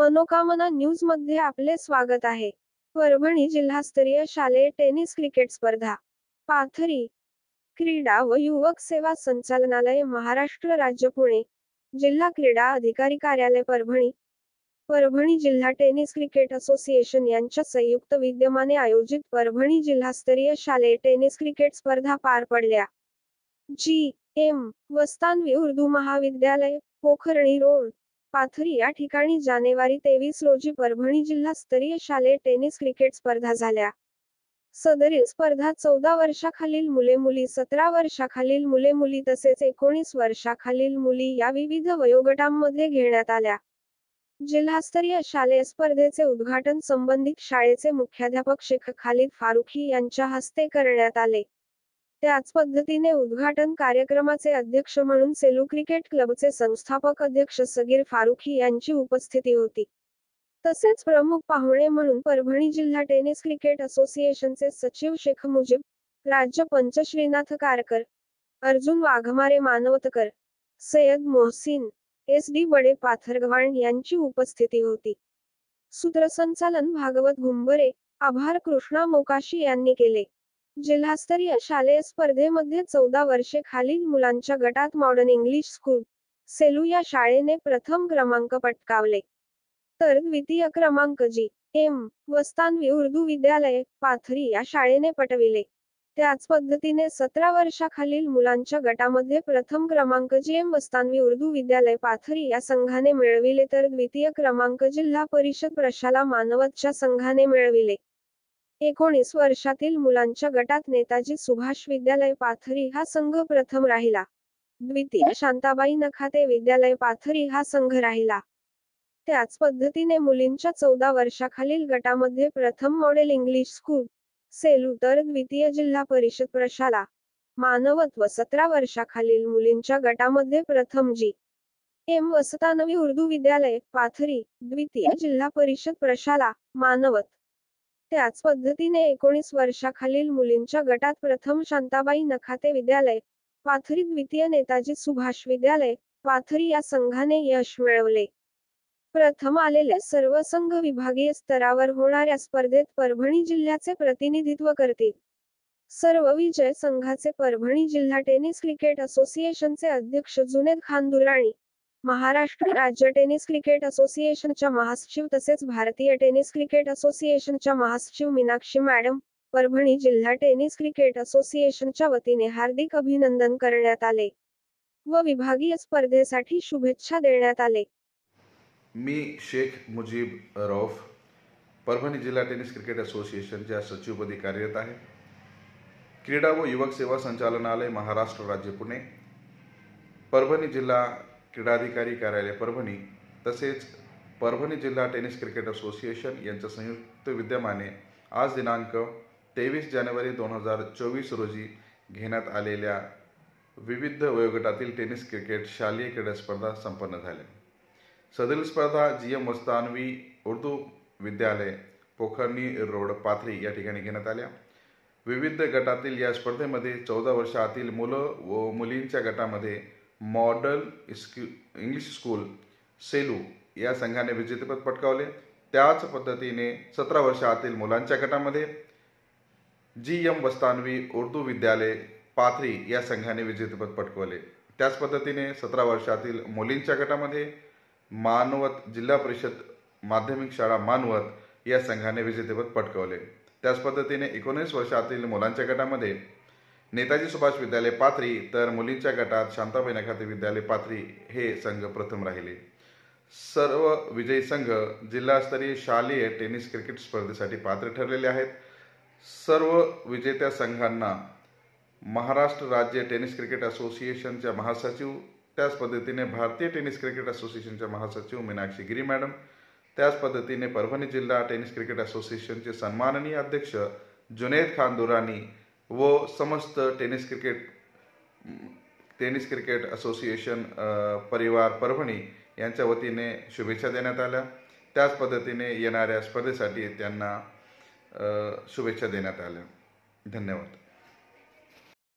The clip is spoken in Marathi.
मनोकामना न्यूज मध्ये आपले स्वागत आहे। परभणी जिल्हास्तरीय शालेय टेनिस क्रिकेट स्पर्धा पाथरी क्रीडा व युवक सेवा संचालनालय महाराष्ट्र राज्य पुणे जिल्हा क्रीडा अधिकारी कार्यालय परभणी परभणी जिल्हा टेनिस क्रिकेट असोसिएशन यांच्या संयुक्त विद्यमाने आयोजित परभणी जिल्हास्तरीय शालेय टेनिस क्रिकेट स्पर्धा पार पडल्या। जी.एम. वस्तानवी उर्दू महाविद्यालय पोखर्णी रोड पाथरी या ठिकाणी जानेवारी 23 रोजी परभणी जिल्हास्तरीय शालेय टेनिस क्रिकेट स्पर्धा झाल्या। सदरील स्पर्धा 14 वर्षाखालील मुले-मुली, 17 वर्षाखालील मुले-मुली तसेच 19 वर्षाखालील मुली या विविध वयोगटांमध्ये घेण्यात आल्या। जिल्हास्तरीय शालेय स्पर्धेचे उद्घाटन संबंधित शाळेचे मुख्याध्यापक शेख खालिद फारुखी यांच्या हस्ते करण्यात आले। त्याच पद्धतीने उद्घाटन कार्यक्रमाचे अध्यक्ष म्हणून सेलू क्रिकेट क्लबचे संस्थापक अध्यक्ष सगीर फारुखी यांची उपस्थिती होती। तसेच प्रमुख पाहुणे म्हणून परभणी जिल्हा टेनिस क्रिकेट असोसिएशनचे सचिव शेख मुजीब, राज्य पंच श्रीनाथ कारकर, अर्जुन वाघमारे मानवतकर, सय्यद मोहसिन, एस.डी. बडे पाथरगव्हाण यांची उपस्थिती होती। सूत्रसंचालन भागवत घुंबरे, आभार कृष्णा मोकाशी यांनी केले। जिल्हास्तरीय शालेय स्पर्धेमध्ये 14 वर्षे खालील मुलांच्या गटात मॉडर्न इंग्लिश स्कूल, सेलू या शाळेने प्रथम क्रमांक पटकावले, तर द्वितीय क्रमांक जी.एम. वस्तानवी उर्दू विद्यालय पाथरी या शाळेने पटविले। त्याच पद्धतीने 17 वर्षाखालील मुलांच्या गटामध्ये प्रथम क्रमांक जी.एम. वस्तानवी उर्दू विद्यालय पाथरी या संघाने मिळविले, तर द्वितीय क्रमांक जिल्हा परिषद प्रशाला मानवतच्या संघाने मिळविले। 19 वर्षातील मुलांच्या गटात नेताजी सुभाष विद्यालय पाथरी हा संघ प्रथम राहिला। द्वितीय शांताबाई नखाते विद्यालय पाथरी हा संघ राहिला। त्याच पद्धतीने मुलींच्या 14 वर्षाखालील गटामध्ये प्रथम मॉडेल इंग्लिश स्कूल, सेलू, तर द्वितीय जिल्हा परिषद प्रशाला, मानवत व 17 वर्षाखालील मुलींच्या गटामध्ये प्रथम जी.एम. वस्तानवी उर्दू विद्यालय पाथरी, द्वितीय जिल्हा परिषद प्रशाला, मानवत। त्याच पद्धतीने 19 वर्षाखालील मुलींच्या गटात प्रथम शांताबाई नखाते विद्यालय पाथरी, द्वितीय नेताजी सुभाष विद्यालय पाथरी या संघाने यश मिळवले। प्रथम आलेले सर्व संघ विभागीय स्तरावर होणाऱ्या स्पर्धेत परभणी जिल्ह्याचे प्रतिनिधित्व करतील। सर्व विजय संघाचे परभणी जिल्हा टेनिस क्रिकेट असोसिएशनचे अध्यक्ष जुनेद खान दुराणी, महाराष्ट्र राज्य टेनिस क्रिकेट असोसिएशनच्या महासचिव तसेच भारतीय टेनिस क्रिकेट असोसिएशनच्या महासचिव मीनाक्षी मॅडम, परभणी जिल्हा टेनिस क्रिकेट असोसिएशनच्या वतीने हार्दिक अभिनंदन करण्यात आले व विभागीय स्पर्धेसाठी शुभेच्छा देण्यात आले। मी शेख मुजीब रौफ परभणी जिल्हा टेनिस क्रिकेट असोसिएशनच्या सचिवपदी कार्यरत आहे। क्रीडा व युवक सेवा संचालनालय महाराष्ट्र राज्य पुणे, परभणी जिल्हा क्रीडाधिकारी कार्यालय परभणी तसेच परभणी जिल्हा टेनिस क्रिकेट असोसिएशन यांच्या संयुक्त विद्यमाने आज दिनांक 23 जानेवारी 2024 रोजी घेण्यात आलेल्या विविध वयोगटातील टेनिस क्रिकेट शालेय क्रीडा स्पर्धा संपन्न झाल्या। सदरील स्पर्धा जी.एम. वस्तानवी उर्दू विद्यालय पोखर्णी रोड पाथरी या ठिकाणी घेण्यात आल्या। विविध गटातील या स्पर्धेमध्ये 14 वर्षातील मुलं व मुलींच्या गटामध्ये मॉडल इंग्लिश स्कूल सेलू या संघाने विजेतेपद पटकावले। त्याच पद्धतीने 17 वर्षातील मुलांच्या गटामध्ये जी.एम. वस्तानवी उर्दू विद्यालय पाथरी या संघाने विजेतेपद पटकावले। त्याच पद्धतीने 17 वर्षातील मुलींच्या गटामध्ये मानवत जिल्हा परिषद माध्यमिक शाळा मानवत या संघाने विजेतेपद पटकावले। त्याच पद्धतीने 19 वर्षातील मुलांच्या गटामध्ये नेताजी सुभाष विद्यालय पाथरी, तर मुलींच्या गटात शांताबाई नखाते विद्यालय पाथरी हे संघ प्रथम राहिले। सर्व विजयी संघ जिल्हास्तरीय शालेय टेनिस क्रिकेट स्पर्धेसाठी पात्र ठरलेले आहेत। सर्व विजेत्या संघांना महाराष्ट्र राज्य टेनिस क्रिकेट असोसिएशनच्या महासचिव, त्याच पद्धतीने भारतीय टेनिस क्रिकेट असोसिएशनच्या महासचिव मीनाक्षी गिरी मॅडम, त्याच पद्धतीने परभणी जिल्हा टेनिस क्रिकेट असोसिएशनचे सन्माननीय अध्यक्ष जुनेद खान दुराणी व समस्त टेनिस क्रिकेट असोसिएशन परिवार परभणी यांच्या वतीने शुभेच्छा देण्यात आल्या। त्याच पद्धतीने येणाऱ्या स्पर्धेसाठी त्यांना शुभेच्छा देण्यात आल्या। धन्यवाद।